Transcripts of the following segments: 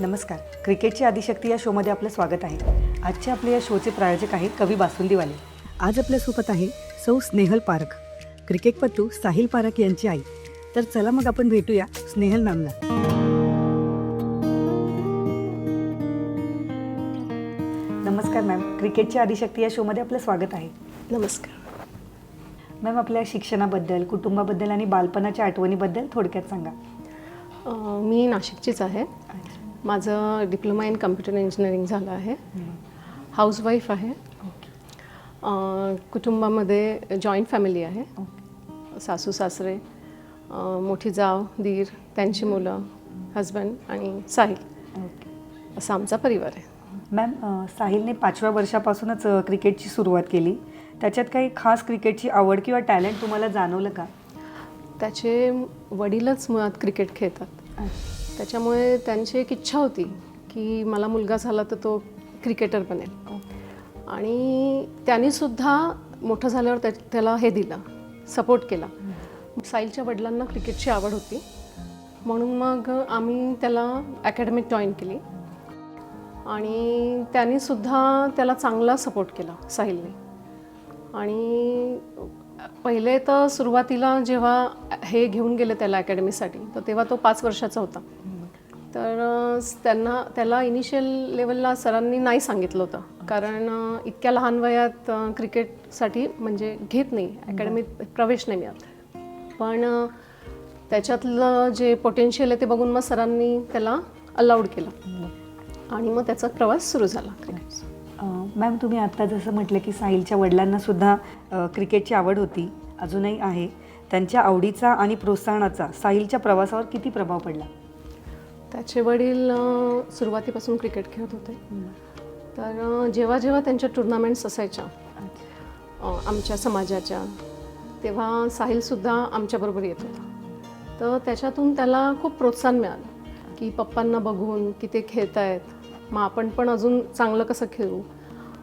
नमस्कार. क्रिकेटची आदिशक्ती या शोमध्ये आपलं स्वागत आहे. आजचे आपले या शोचे प्रायोजक आहेत कवी बासुंदीवाले. आज आपल्यासोबत आहे सौ स्नेहल पारख, क्रिकेटपटू साहिल पारख यांची आई. तर चला मग आपण भेटूया स्नेहल मॅमला. नमस्कार मॅम. क्रिकेटची आदिशक्ती या शोमध्ये आपलं स्वागत आहे. नमस्कार मॅम, आपल्या शिक्षणाबद्दल, कुटुंबाबद्दल आणि बालपणाच्या आठवणीबद्दल थोडक्यात सांगा. मी नाशिकचीच आहे. माझं डिप्लोमा इन कम्प्युटर इंजिनिअरिंग झालं आहे. हाऊसवाईफ आहे. कुटुंबामध्ये जॉईंट फॅमिली आहे. सासू सासरे, मोठी जाव, दीर, त्यांची मुलं, हजबंड आणि साहिल, असा आमचा परिवार आहे. मॅम, साहिलने 5व्या वर्षापासूनच क्रिकेटची सुरुवात केली. त्याच्यात काही खास क्रिकेटची आवड किंवा टॅलेंट तुम्हाला जाणवलं का? त्याचे वडीलच मुळात क्रिकेट खेळतात. त्याच्यामुळे त्यांची एक इच्छा होती की मला मुलगा झाला तर तो क्रिकेटर बनेल. आणि त्यांनीसुद्धा मोठं झाल्यावर त्याला हे दिलं, सपोर्ट केला. साहिलच्या वडिलांना क्रिकेटची आवड होती, म्हणून मग आम्ही त्याला अकॅडमी जॉईन केली आणि त्यांनीसुद्धा त्याला चांगला सपोर्ट केला साहिलने. आणि पहिले तर सुरुवातीला जेव्हा हे घेऊन गेले त्याला अकॅडमीसाठी, तर तेव्हा तो 5 वर्षाचा होता. तर त्याला इनिशियल लेवलला सरांनी नाही सांगितलं होतं, कारण इतक्या लहान वयात क्रिकेटसाठी म्हणजे घेत नाही, अकॅडमीत प्रवेश नाही मिळत. पण त्याच्यातलं जे पोटेन्शियल आहे ते बघून मग सरांनी त्याला अलाउड केलं आणि मग त्याचा प्रवास सुरू झाला क्रिकेटचा. मॅम, तुम्ही आत्ता जसं म्हटलं की साहिलच्या वडिलांनासुद्धा क्रिकेटची आवड होती, अजूनही आहे. त्यांच्या आवडीचा आणि प्रोत्साहनाचा साहिलच्या प्रवासावर किती प्रभाव पडला? त्याचे वडील सुरुवातीपासून क्रिकेट खेळत होते. तर जेव्हा जेव्हा त्यांच्या टुर्नामेंट्स असायच्या आमच्या समाजाच्या, तेव्हा साहिलसुद्धा आमच्याबरोबर येत होता. तर त्याच्यातून त्याला खूप प्रोत्साहन मिळालं की पप्पांना बघून की ते खेळत आहेत, मग आपण पण अजून चांगलं कसं खेळू.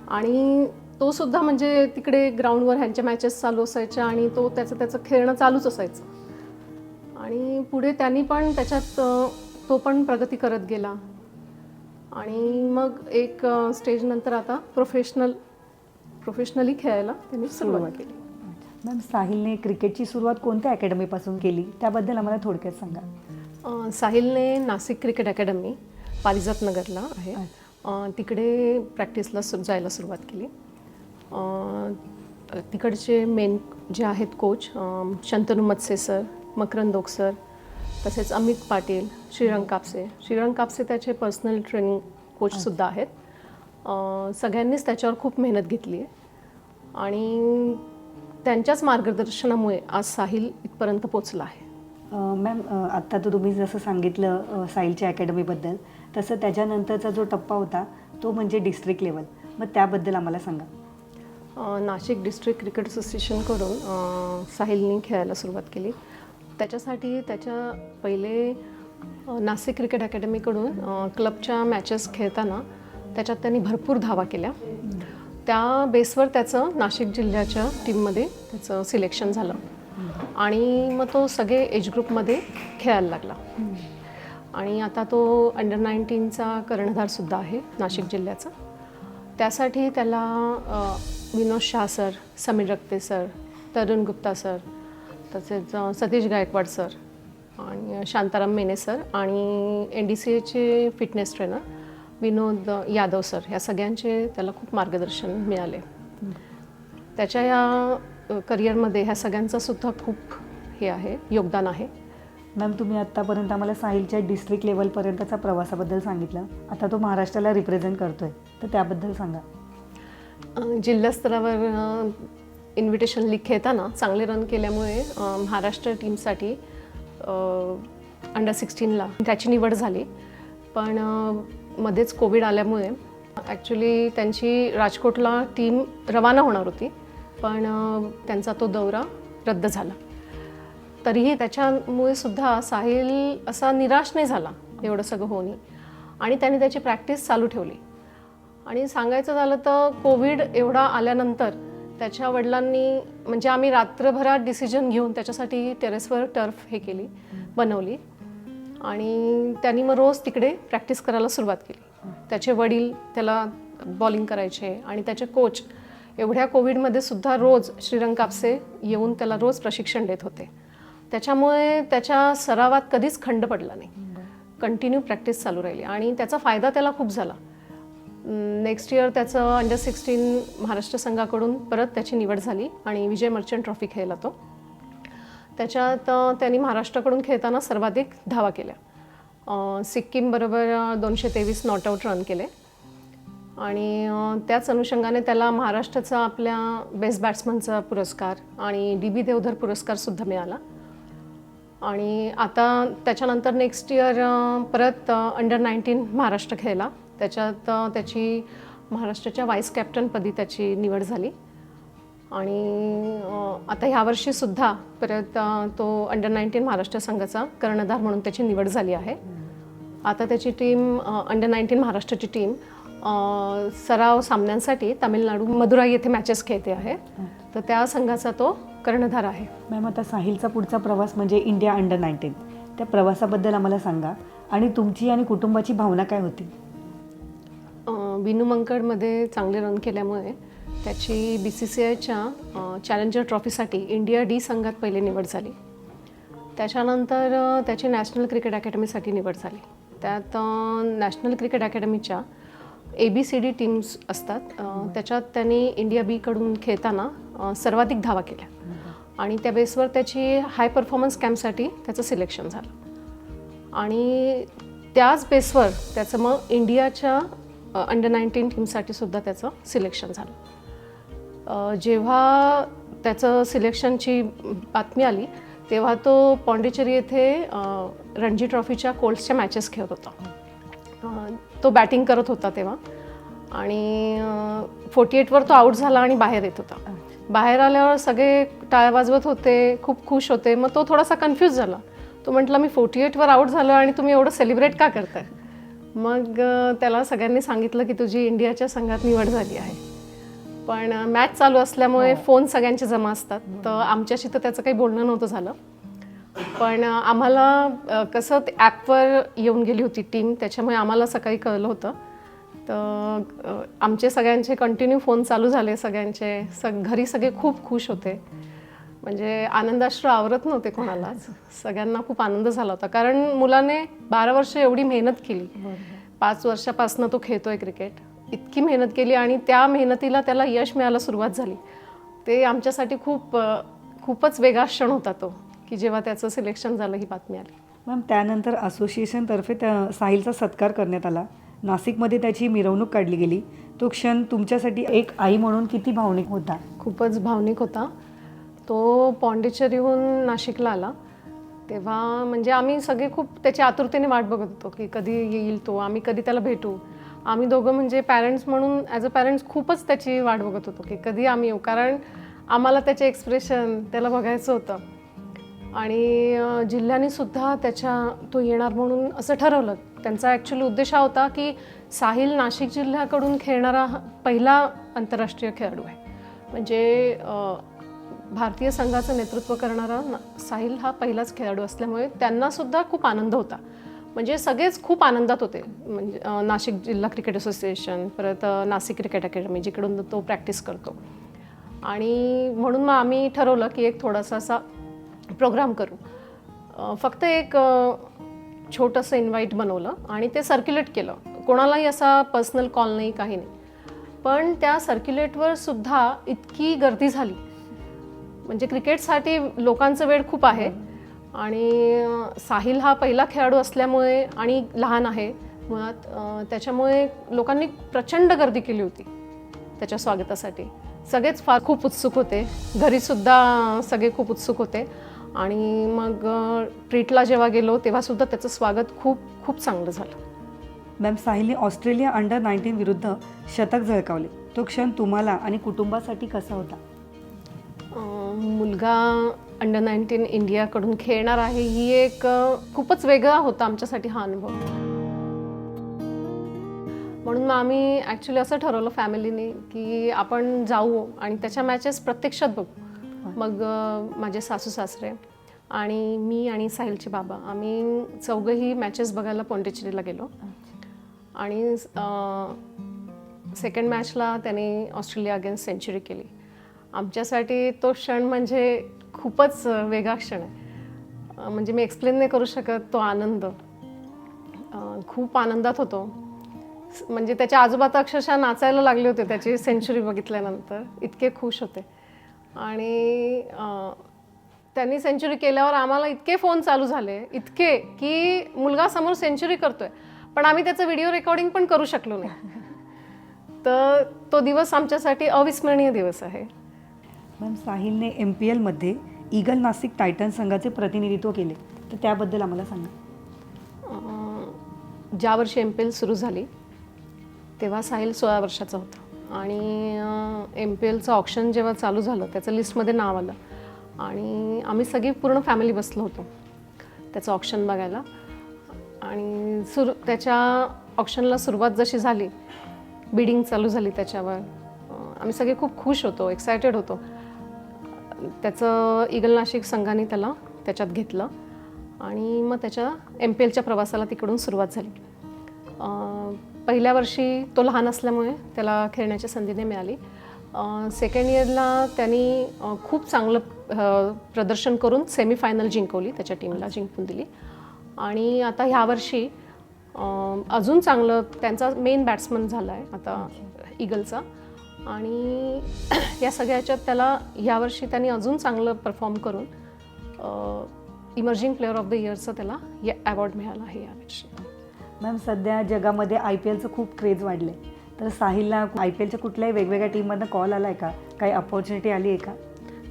आणि तो सुद्धा म्हणजे तिकडे ग्राउंडवर ह्यांच्या मॅचेस चालू असायच्या आणि तो त्याचं खेळणं चालूच असायचं. आणि पुढे त्यांनी पण त्याच्यात तो पण प्रगती करत गेला आणि मग एक स्टेजनंतर आता प्रोफेशनली खेळायला त्यांनी सुरुवात केली. मॅम, साहिलने क्रिकेटची सुरुवात कोणत्या अकॅडमीपासून केली त्याबद्दल आम्हाला थोडक्यात सांगा. साहिलने नाशिक क्रिकेट अकॅडमी पारिजात नगरला आहे, तिकडे प्रॅक्टिसला जायला सुरुवात केली. तिकडचे मेन जे आहेत coach Shantanu Matse sir, Makarand Dok sir, तसेच अमित पाटील, श्रीरंग कापसे त्याचे पर्सनल ट्रेनिंग कोचसुद्धा आहेत. सगळ्यांनीच त्याच्यावर खूप मेहनत घेतली आहे आणि त्यांच्याच मार्गदर्शनामुळे आज साहिल इथपर्यंत पोचला आहे. मॅम, आत्ता तर तुम्ही जसं सांगितलं साहिलच्या अकॅडमीबद्दल, तसं त्याच्यानंतरचा जो टप्पा होता तो म्हणजे डिस्ट्रिक्ट लेवल. मग त्याबद्दल आम्हाला सांगा. नाशिक डिस्ट्रिक्ट क्रिकेट असोसिएशनकडून साहिलने खेळायला सुरुवात केली. त्याच्यासाठी त्याच्या पहिले नाशिक क्रिकेट अकॅडमीकडून क्लबच्या मॅचेस खेळताना त्याच्यात त्यांनी भरपूर धावा केल्या. त्या बेसवर त्याचं नाशिक जिल्ह्याच्या टीममध्ये त्याचं सिलेक्शन झालं आणि मग तो सगळे एज ग्रुपमध्ये खेळायला लागला. आणि आता तो अंडर-19चा कर्णधारसुद्धा आहे नाशिक जिल्ह्याचा. त्यासाठी त्याला विनोद शाह सर, समीर रक्ते सर, तरुण गुप्ता सर, तसेच सतीश गायकवाड सर आणि शांताराम मेने सर आणि NDCAचे fitness trainer Vinod Yadav sir, ह्या सगळ्यांचे त्याला खूप मार्गदर्शन मिळाले. त्याच्या या करिअरमध्ये ह्या सगळ्यांचासुद्धा खूप हे आहे, योगदान आहे. मॅम, तुम्ही आत्तापर्यंत आम्हाला साहिलच्या डिस्ट्रिक्ट लेवलपर्यंतचा प्रवासाबद्दल सांगितलं. आता तो महाराष्ट्राला रिप्रेझेंट करतो आहे, तर त्याबद्दल सांगा. जिल्हास्तरावर इन्व्हिटेशन लीग खेळताना चांगले रन केल्यामुळे महाराष्ट्र टीमसाठी अंडर-16ला त्याची निवड झाली. पण मध्येच कोविड आल्यामुळे ॲक्च्युली त्यांची राजकोटला टीम रवाना होणार होती, पण त्यांचा तो दौरा रद्द झाला. तरीही त्याच्यामुळे सुद्धा साहिल असा निराश नाही झाला एवढं सगळं होणे आणि त्याने त्याची प्रॅक्टिस चालू ठेवली. आणि सांगायचं झालं तर कोविड एवढा आल्यानंतर त्याच्या वडिलांनी म्हणजे आम्ही रात्रभरात डिसिजन घेऊन त्याच्यासाठी टेरेसवर टर्फ बनवली आणि त्यांनी मग रोज तिकडे प्रॅक्टिस करायला सुरुवात केली. त्याचे वडील त्याला बॉलिंग करायचे आणि त्याचे कोच एवढ्या कोविडमध्ये सुद्धा रोज श्रीरंग कापसे येऊन त्याला रोज प्रशिक्षण देत होते. त्याच्यामुळे त्याच्या सरावात कधीच खंड पडला नाही. कंटिन्यू प्रॅक्टिस चालू राहिली आणि त्याचा फायदा त्याला खूप झाला. नेक्स्ट इयर त्याचं अंडर-16 महाराष्ट्र संघाकडून परत त्याची निवड झाली आणि विजय मर्चंट ट्रॉफी खेळला तो. त्याच्यात त्यांनी महाराष्ट्राकडून खेळताना सर्वाधिक धावा केल्या. सिक्कीमबरोबर 223 नॉटआउट रन केले आणि त्याच अनुषंगाने त्याला महाराष्ट्राचा आपल्या बेस्ट बॅट्समनचा पुरस्कार आणि DB देवधर पुरस्कारसुद्धा मिळाला. आणि आता त्याच्यानंतर नेक्स्ट इयर परत अंडर-19 महाराष्ट्र खेळला. त्याच्यात त्याची महाराष्ट्राच्या व्हाईस कॅप्टनपदी त्याची निवड झाली आणि आता ह्यावर्षीसुद्धा परत तो अंडर-19 महाराष्ट्र संघाचा कर्णधार म्हणून त्याची निवड झाली आहे. आता त्याची टीम अंडर-19 महाराष्ट्राची टीम सराव सामन्यांसाठी तामिळनाडू मदुराई येथे मॅचेस खेळते आहे. तर त्या संघाचा तो कर्णधार आहे. मॅम, आता साहिलचा पुढचा प्रवास म्हणजे इंडिया अंडर-19. त्या प्रवासाबद्दल आम्हाला सांगा आणि तुमची आणि कुटुंबाची भावना काय होती? विनू मंकडमध्ये चांगले रन केल्यामुळे त्याची BCCIच्या चॅलेंजर ट्रॉफीसाठी इंडिया D संघात पहिले निवड झाली. त्याच्यानंतर त्याची नॅशनल क्रिकेट अकॅडमीसाठी निवड झाली. त्यात नॅशनल क्रिकेट अकॅडमीच्या ABCD टीम्स असतात. त्याच्यात त्यांनी इंडिया B कडून खेळताना सर्वाधिक धावा केल्या आणि त्या बेसवर त्याची हाय परफॉर्मन्स कॅम्पसाठी त्याचं सिलेक्शन झालं आणि त्याच बेसवर त्याचं मग इंडियाच्या अंडर-19 टीमसाठी सुद्धा त्याचं सिलेक्शन झालं. जेव्हा त्याचं सिलेक्शनची बातमी आली तेव्हा तो पॉंडिचेरी येथे रणजी ट्रॉफीच्या कोल्ड्सच्या मॅचेस खेळत होता. तो बॅटिंग करत होता तेव्हा आणि 48वर तो आऊट झाला आणि बाहेर येत होता. बाहेर आल्यावर सगळे टाळ्या वाजवत होते, खूप खुश होते. मग तो थोडासा कन्फ्यूज झाला. तो म्हटला, मी 48वर आऊट झालो आणि तुम्ही एवढं सेलिब्रेट का करताय? मग त्याला सगळ्यांनी सांगितलं की तुझी इंडियाच्या संघात निवड झाली आहे. पण मॅच चालू असल्यामुळे फोन सगळ्यांचे जमा असतात. तर आमच्याशी तर त्याचं काही बोलणं नव्हतं झालं. पण आम्हाला कसं ते ॲपवर येऊन गेली होती टीम, त्याच्यामुळे आम्हाला सकाळी कळलं होतं. तर आमचे सगळ्यांचे कंटिन्यू फोन चालू झाले सगळ्यांचे. घरी सगळे खूप खुश होते. म्हणजे आनंदाश्रू आवरत नव्हते कोणालाच. सगळ्यांना खूप आनंद झाला होता कारण मुलाने 12 वर्ष एवढी मेहनत केली. 5 वर्षापासून तो खेळतोय क्रिकेट. इतकी मेहनत केली आणि त्या मेहनतीला त्याला यश मिळायला सुरुवात झाली. ते आमच्यासाठी खूपच वेगळा क्षण होता तो, की जेव्हा त्याचं सिलेक्शन झालं ही बातमी आली. मॅम, त्यानंतर असोसिएशनतर्फे साहिलचा सत्कार करण्यात आला. नाशिकमध्ये त्याची मिरवणूक काढली गेली. तो क्षण तुमच्यासाठी एक आई म्हणून किती भावनिक होता? खूपच भावनिक होता. तो पॉंडिचेरीहून नाशिकला आला तेव्हा म्हणजे आम्ही सगळे खूप त्याची आतुरतेने वाट बघत होतो की कधी येईल तो, आम्ही कधी त्याला भेटू. आम्ही दोघं म्हणजे पॅरेंट्स म्हणून ॲज अ पॅरेंट्स खूपच त्याची वाट बघत होतो की कधी आम्ही येऊ, कारण आम्हाला त्याचे एक्सप्रेशन त्याला बघायचं होतं. आणि जिल्ह्याने सुद्धा तो येणार म्हणून असं ठरवलं. त्यांचा ॲक्च्युली उद्देश हा होता की साहिल नाशिक जिल्ह्याकडून खेळणारा पहिला आंतरराष्ट्रीय खेळाडू आहे. म्हणजे भारतीय संघाचं नेतृत्व करणारा साहिल हा पहिलाच खेळाडू असल्यामुळे त्यांनासुद्धा खूप आनंद होता. म्हणजे सगळेच खूप आनंदात होते. म्हणजे नाशिक जिल्हा क्रिकेट असोसिएशन, परत नाशिक क्रिकेट अकॅडमी जिकडून तो प्रॅक्टिस करतो. आणि म्हणून मग आम्ही ठरवलं की एक थोडासा असा प्रोग्राम करू. फक्त एक छोटंसं इन्व्हाइट बनवलं आणि ते सर्क्युलेट केलं. कोणालाही असा पर्सनल कॉल नाही, काही नाही. पण त्या सर्क्युलेटवर सुद्धा इतकी गर्दी झाली. म्हणजे क्रिकेटसाठी लोकांचं वेळ खूप आहे आणि साहिल हा पहिला खेळाडू असल्यामुळे आणि लहान आहे मुळात, त्याच्यामुळे लोकांनी प्रचंड गर्दी केली होती त्याच्या स्वागतासाठी. सगळेच खूप उत्सुक होते. घरीसुद्धा सगळे खूप उत्सुक होते. आणि मग ट्रीटला जेव्हा गेलो तेव्हासुद्धा त्याचं स्वागत खूप चांगलं झालं. मॅम, साहिलने ऑस्ट्रेलिया अंडर-19 विरुद्ध शतक झळकावले. तो क्षण तुम्हाला आणि कुटुंबासाठी कसा होता? मुलगा अंडर-19 इंडियाकडून खेळणार आहे ही एक खूपच वेगळा होता आमच्यासाठी हा अनुभव. म्हणून मग आम्ही ॲक्च्युली असं ठरवलं फॅमिलीने की आपण जाऊ आणि त्याच्या मॅचेस प्रत्यक्षात बघू. मग माझे सासू सासरे आणि मी आणि साहिलचे बाबा आम्ही चौघंही मॅचेस बघायला पॉंडिचेरीला गेलो. आणि सेकंड मॅचला त्याने ऑस्ट्रेलिया अगेन्स्ट सेंचुरी केली. आमच्यासाठी तो क्षण म्हणजे खूपच वेगळा क्षण आहे. म्हणजे मी एक्सप्लेन नाही करू शकत तो आनंद. खूप आनंदात होतो. म्हणजे त्याच्या आजोबा तर अक्षरशः नाचायला लागले होते त्याची सेंचुरी बघितल्यानंतर, इतके खुश होते. आणि त्यांनी सेंचुरी केल्यावर आम्हाला इतके फोन चालू झाले, इतके की मुलगा समोर सेंचुरी करतोय, पण आम्ही त्याचं व्हिडिओ रेकॉर्डिंग पण करू शकलो नाही. तर तो दिवस आमच्यासाठी अविस्मरणीय दिवस आहे. मॅम, साहिलने MPL मध्ये ईगल नाशिक टायटन संघाचे प्रतिनिधित्व केले, तर त्याबद्दल आम्हाला सांगा. ज्या वर्षी MPL सुरू झाली तेव्हा साहिल 16 वर्षाचा होता. आणि MPLचं ऑप्शन जेव्हा चालू झालं त्याचं लिस्टमध्ये नाव आलं आणि आम्ही सगळी पूर्ण फॅमिली बसलो होतो त्याचं ऑप्शन बघायला. आणि त्याच्या ऑप्शनला सुरुवात जशी झाली, बिडिंग चालू झाली त्याच्यावर, आम्ही सगळे खूप खुश होतो, एक्सायटेड होतो. त्याचं ईगल नाशिक संघाने त्याला त्याच्यात घेतलं आणि मग त्याच्या MPLच्या प्रवासाला तिकडून सुरुवात झाली. पहिल्या वर्षी तो लहान असल्यामुळे त्याला खेळण्याची संधी नाही मिळाली. सेकंड इयरला त्यांनी खूप चांगलं प्रदर्शन करून सेमीफायनल जिंकवली, त्याच्या टीमला जिंकून दिली. आणि आता ह्या वर्षी अजून चांगलं त्यांचा मेन बॅट्समन झाला आहे आता ईगलचा. आणि या सगळ्याच्यात त्याला यावर्षी त्यांनी अजून चांगलं परफॉर्म करून इमर्जिंग प्लेअर ऑफ द इयरचा त्याला अवॉर्ड मिळाला आहे यावर्षी. मॅम, सध्या जगामध्ये IPLचं खूप क्रेज वाढलं आहे, तर साहिलला IPLच्या कुठल्याही वेगवेगळ्या टीममधनं कॉल आला आहे का? काही अपॉर्च्युनिटी आली आहे का?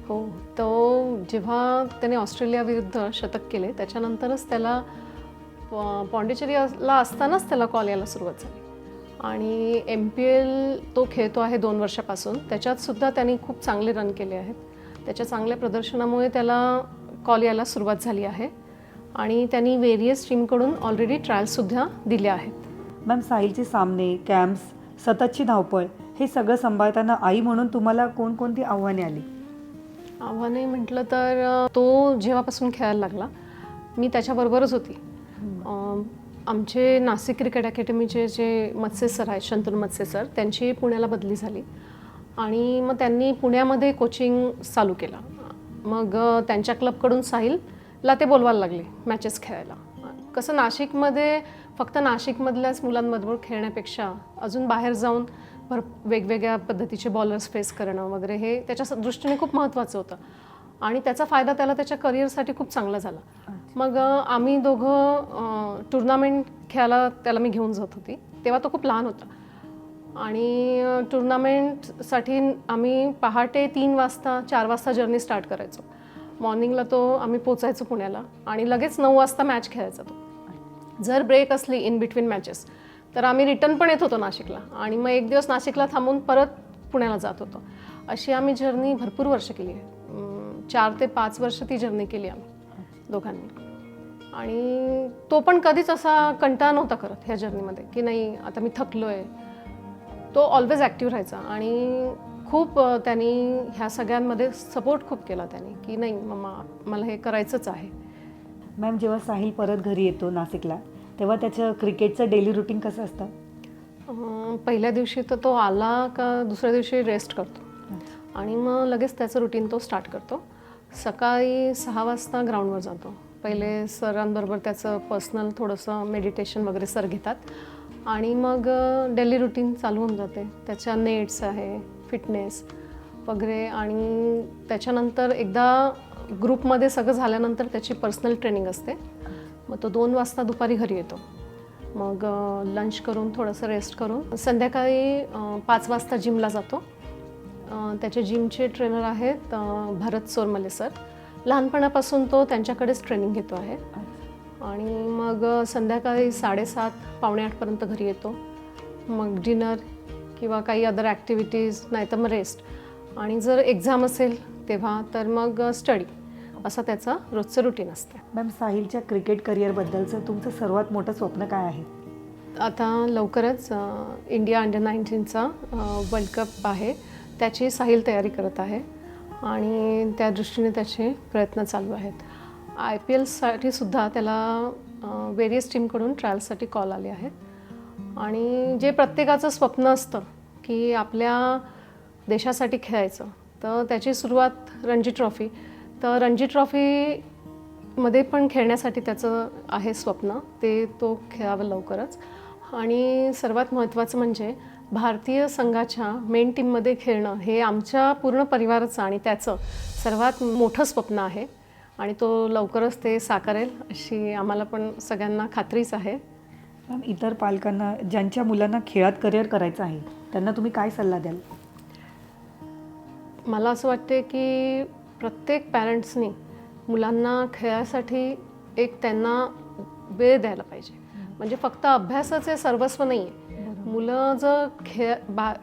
हो, तो जेव्हा त्याने ऑस्ट्रेलिया विरुद्ध शतक केले त्याच्यानंतरच त्याला पॉंडिचेरीला असतानाच त्याला कॉल यायला सुरुवात झाली. आणि MPL तो खेळतो आहे 2 वर्षापासून. त्याच्यातसुद्धा त्यांनी खूप चांगले रन केले आहेत. त्याच्या चांगल्या प्रदर्शनामुळे त्याला कॉल यायला सुरुवात झाली आहे. आणि त्यांनी वेरियस टीमकडून ऑलरेडी ट्रायल्ससुद्धा दिल्या आहेत. मॅम, साहिलचे सामने, कॅम्प्स, सततची धावपळ हे सगळं सांभाळताना आई म्हणून तुम्हाला कोणकोणती आव्हाने आली? आव्हाने म्हटलं तर तो जेव्हापासून खेळायला लागला मी त्याच्याबरोबरच होती. आमचे नाशिक क्रिकेट अकॅडमीचे जे मत्से सर आहेत, शंतनू मत्से सर, त्यांची पुण्याला बदली झाली आणि मग त्यांनी पुण्यामध्ये कोचिंग चालू केलं. मग त्यांच्या क्लबकडून साहिलला ते बोलवायला लागले मॅचेस खेळायला. कसं नाशिकमध्ये फक्त नाशिकमधल्याच मुलांबरोबर खेळण्यापेक्षा अजून बाहेर जाऊन वेगवेगळ्या पद्धतीचे बॉलर्स फेस करणं वगैरे हे त्याच्या दृष्टीने खूप महत्त्वाचं होतं. आणि त्याचा फायदा त्याला त्याच्या करिअरसाठी खूप चांगला झाला. मग आम्ही दोघं टुर्नामेंट खेळायला त्याला मी घेऊन जात होती. तेव्हा तो खूप लहान होता आणि टुर्नामेंटसाठी आम्ही पहाटे 3 वाजता 4 वाजता जर्नी स्टार्ट करायचो. मॉर्निंगला तो आम्ही पोचायचो पुण्याला आणि लगेच 9 वाजता मॅच खेळायचा तो. जर ब्रेक असली इन बिटवीन मॅचेस तर आम्ही रिटर्न पण येत होतो नाशिकला आणि मग एक दिवस नाशिकला थांबून परत पुण्याला जात होतो. अशी आम्ही जर्नी भरपूर वर्ष केली आहे. 4 ते 5 वर्ष ती जर्नी केली आम्ही दोघांनी. आणि तो पण कधीच असा कंटाळा नव्हता करत ह्या जर्नीमध्ये की नाही आता मी थकलो आहे. तो ऑलवेज ॲक्टिव्ह राहायचा आणि खूप त्यांनी ह्या सगळ्यांमध्ये सपोर्ट खूप केला त्यांनी की नाही मम्मा मला हे करायचंच आहे. मॅम, जेव्हा साहिल परत घरी येतो नाशिकला तेव्हा त्याचं क्रिकेटचं डेली रुटीन कसं असतं? पहिल्या दिवशी तर तो आला का दुसऱ्या दिवशी रेस्ट करतो आणि मग लगेच त्याचं रुटीन तो स्टार्ट करतो. सकाळी 6 वाजता ग्राउंडवर जातो. पहिले सरांबरोबर त्याचं पर्सनल थोडंसं मेडिटेशन वगैरे सर घेतात आणि मग डेली रुटीन चालू होऊन जाते. त्याच्या नेट्स आहे, फिटनेस वगैरे. आणि त्याच्यानंतर एकदा ग्रुपमध्ये सगळं झाल्यानंतर त्याची पर्सनल ट्रेनिंग असते. मग तो 2 वाजता दुपारी घरी येतो. मग लंच करून थोडंसं रेस्ट करून संध्याकाळी 5 वाजता जिमला जातो. त्याचे जिमचे ट्रेनर आहेत भरत सोरमले सर. लहानपणापासून तो त्यांच्याकडेच ट्रेनिंग घेतो आहे. आणि मग संध्याकाळी 7:30 पावणे 8पर्यंत घरी येतो. मग डिनर किंवा काही अदर ॲक्टिव्हिटीज नाही तर मग रेस्ट. आणि जर एक्झाम असेल तेव्हा तर मग स्टडी. असं त्याचं रोजचं रुटीन असतं. मॅम, साहिलच्या क्रिकेट करिअरबद्दलचं तुमचं सर्वात मोठं स्वप्न काय आहे? आता लवकरच इंडिया अंडर-19चा वर्ल्ड कप आहे, त्याची साहिल तयारी करत आहे आणि त्या दृष्टीने त्याचे प्रयत्न चालू आहेत. IPLसाठी सुद्धा त्याला वेरियस टीमकडून ट्रायल्ससाठी कॉल आले आहेत आणि जे प्रत्येकाचं स्वप्न असतं की आपल्या देशासाठी खेळायचं, तर त्याची सुरुवात रणजी ट्रॉफी. तर रणजी ट्रॉफीमध्ये पण खेळण्यासाठी त्याचं आहे स्वप्न, तो खेळावं लवकरच. आणि सर्वात महत्त्वाचं म्हणजे भारतीय संघाच्या मेन टीममध्ये खेळणं हे आमच्या पूर्ण परिवाराचं आणि त्याचं सर्वात मोठं स्वप्न आहे आणि तो लवकरच ते साकारेल अशी आम्हाला पण सगळ्यांना खात्रीच आहे. मॅम, इतर पालकांना ज्यांच्या मुलांना खेळात करिअर करायचं आहे त्यांना तुम्ही काय सल्ला द्याल? मला असं वाटते की प्रत्येक पॅरेंट्सनी मुलांना खेळासाठी एक त्यांना वेळ द्यायला पाहिजे. म्हणजे फक्त अभ्यासाचे सर्वस्व नाही आहे. मुलं जर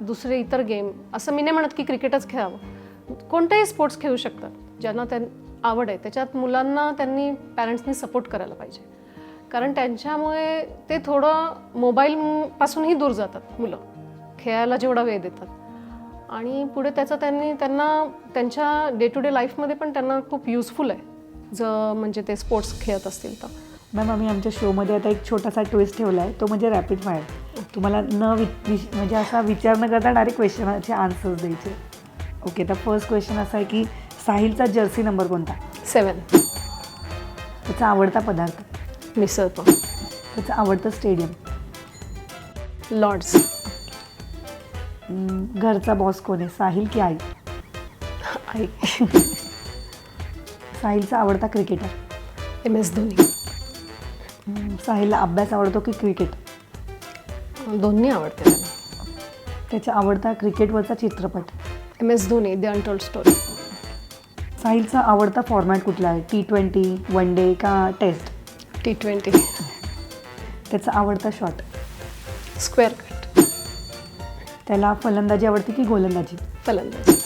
दुसरे इतर गेम, असं मी नाही म्हणत की क्रिकेटच खेळावं, कोणतेही स्पोर्ट्स खेळू शकतात ज्यांना आवड आहे. त्याच्यात मुलांना पॅरेंट्सनी सपोर्ट करायला पाहिजे, कारण त्यांच्यामुळे ते थोडं मोबाईलपासूनही दूर जातात मुलं, खेळायला जेवढा वेळ देतात. आणि पुढे त्याचा त्यांना त्यांच्या डे टू डे लाईफमध्ये पण त्यांना खूप युजफुल आहे म्हणजे ते स्पोर्ट्स खेळत असतील तर. मॅम, आम्ही आमच्या शोमध्ये आता एक छोटासा ट्विस्ट ठेवला आहे, तो म्हणजे रॅपिड फायर. तुम्हाला म्हणजे असा विचार न करता डायरेक्ट क्वेश्चनचे आन्सर्स द्यायचे. ओके, तर फर्स्ट क्वेश्चन असा आहे की साहिलचा जर्सी नंबर कोणता? 7. त्याचा आवडता पदार्थ? मिसळ पाव. त्याचं आवडतं स्टेडियम? लॉर्ड्स. घरचा बॉस कोण आहे, साहिल की आई? आई. साहिलचा आवडता क्रिकेटर? MS धोनी. साहिलला अभ्यास आवडतो की क्रिकेट? दोन्ही आवडते त्याला. त्याचा आवडता क्रिकेटवरचा चित्रपट? MS Dhoni, the untold story. साहिलचा आवडता फॉर्मॅट कुठला आहे, T20, वन डे का टेस्ट? T20. त्याचा आवडता शॉट? Square cut. त्याला फलंदाजी आवडते की गोलंदाजी? फलंदाजी.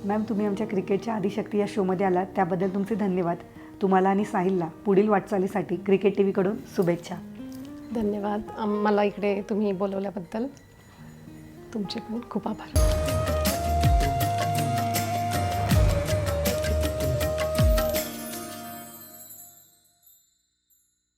मॅम, तुम्ही आमच्या क्रिकेटच्या आदिशक्ती या शोमध्ये आलात त्याबद्दल तुमचे धन्यवाद. तुम्हाला आणि साहिलला पुढील वाटचालीसाठी क्रिकेट TV कडून शुभेच्छा. धन्यवाद. मला इकडे तुम्ही बोलवल्याबद्दल तुमचे पण खूप आभार.